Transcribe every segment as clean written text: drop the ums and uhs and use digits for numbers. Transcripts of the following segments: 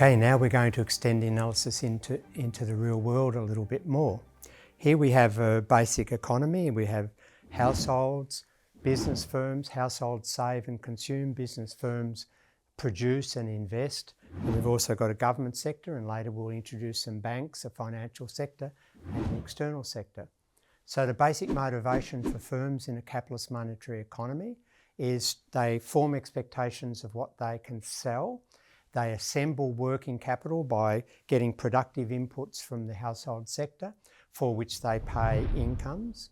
Okay, now we're going to extend the analysis into the real world a little bit more. Here we have a basic economy. We have households, business firms. Households save and consume, business firms produce and invest. And we've also got a government sector, and later we'll introduce some banks, a financial sector and an external sector. So the basic motivation for firms in a capitalist monetary economy is they form expectations of what they can sell. They assemble working capital by getting productive inputs from the household sector, for which they pay incomes.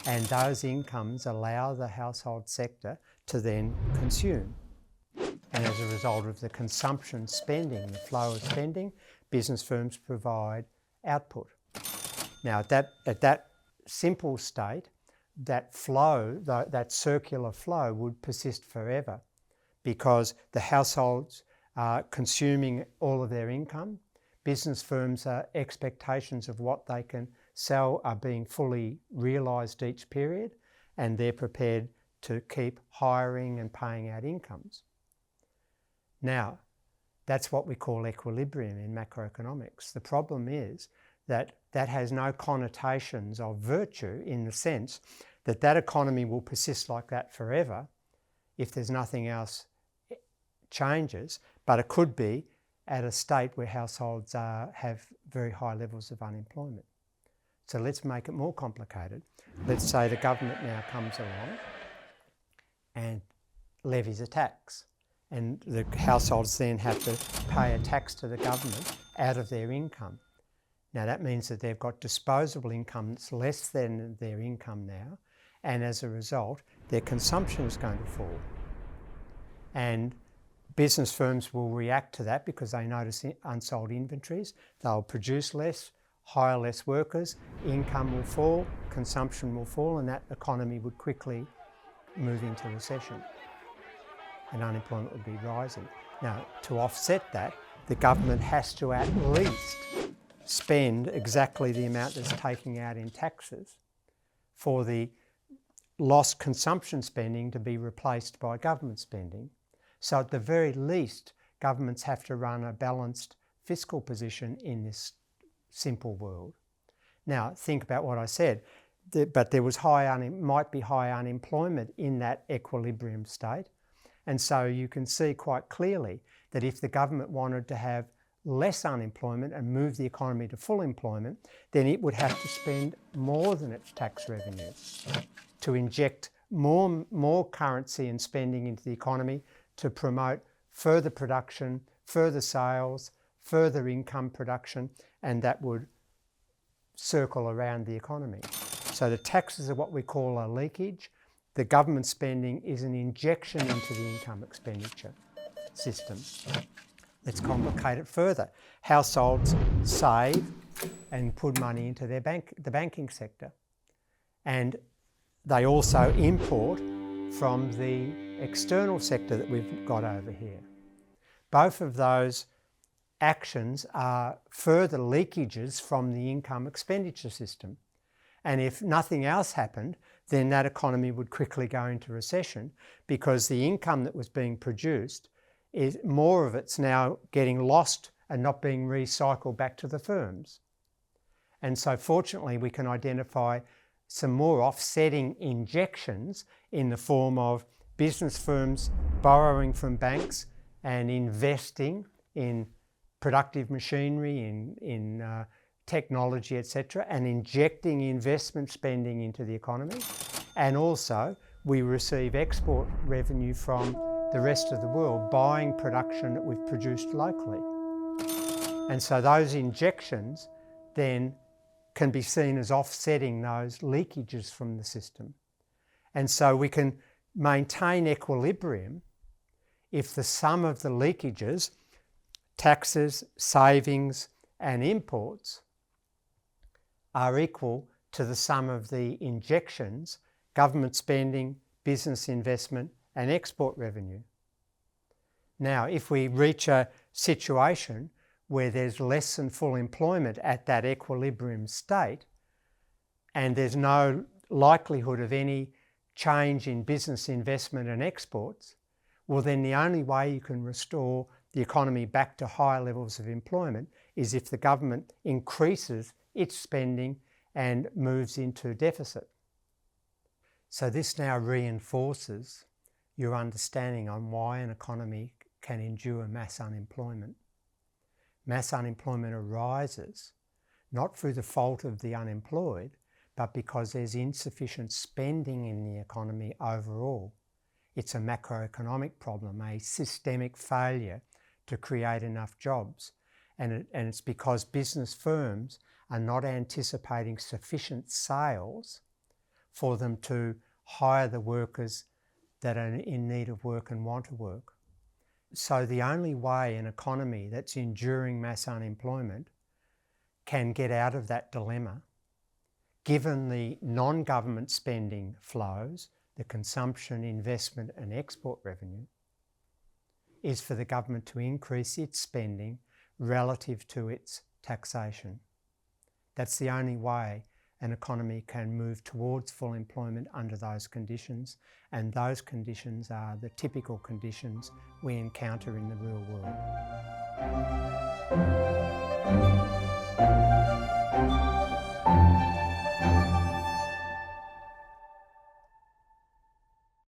And those incomes allow the household sector to then consume. And as a result of the consumption spending, the flow of spending, business firms provide output. Now at that simple state, that flow, that circular flow would persist forever, because the households are consuming all of their income. Business firms' expectations of what they can sell are being fully realised each period, and they're prepared to keep hiring and paying out incomes. Now, that's what we call equilibrium in macroeconomics. The problem is that that has no connotations of virtue, in the sense that that economy will persist like that forever if there's nothing else changes, but it could be at a state where households have very high levels of unemployment. So let's make it more complicated. Let's say the government now comes along and levies a tax, and the households then have to pay a tax to the government out of their income. Now that means that they've got disposable income that's less than their income now, and as a result their consumption is going to fall. And business firms will react to that because they notice unsold inventories. They'll produce less, hire less workers, income will fall, consumption will fall, and that economy would quickly move into recession and unemployment would be rising. Now, to offset that, the government has to at least spend exactly the amount that's taking out in taxes for the lost consumption spending to be replaced by government spending. So at the very least, governments have to run a balanced fiscal position in this simple world. Now, think about what I said, but there was might be high unemployment in that equilibrium state. And so you can see quite clearly that if the government wanted to have less unemployment and move the economy to full employment, then it would have to spend more than its tax revenue to inject more currency and spending into the economy to promote further production, further sales, further income production, and that would circle around the economy. So the taxes are what we call a leakage. The government spending is an injection into the income expenditure system. Let's complicate it further. Households save and put money into the banking sector. And they also import from the external sector that we've got over here. Both of those actions are further leakages from the income expenditure system. And if nothing else happened, then that economy would quickly go into recession, because the income that was being produced, more of it's now getting lost and not being recycled back to the firms. And so fortunately we can identify some more offsetting injections in the form of business firms borrowing from banks and investing in productive machinery, in technology, etc., and injecting investment spending into the economy. And also we receive export revenue from the rest of the world buying production that we've produced locally. And so those injections then can be seen as offsetting those leakages from the system. And so we can maintain equilibrium if the sum of the leakages, taxes, savings and imports, are equal to the sum of the injections, government spending, business investment and export revenue. Now, if we reach a situation where there's less than full employment at that equilibrium state, and there's no likelihood of any change in business investment and exports, well then the only way you can restore the economy back to higher levels of employment is if the government increases its spending and moves into deficit. So this now reinforces your understanding on why an economy can endure mass unemployment. Mass unemployment arises not through the fault of the unemployed, but because there's insufficient spending in the economy overall. It's a macroeconomic problem, a systemic failure to create enough jobs. And it's because business firms are not anticipating sufficient sales for them to hire the workers that are in need of work and want to work. So the only way an economy that's enduring mass unemployment can get out of that dilemma, given the non-government spending flows, the consumption, investment and export revenue, is for the government to increase its spending relative to its taxation. That's the only way an economy can move towards full employment under those conditions, and those conditions are the typical conditions we encounter in the real world.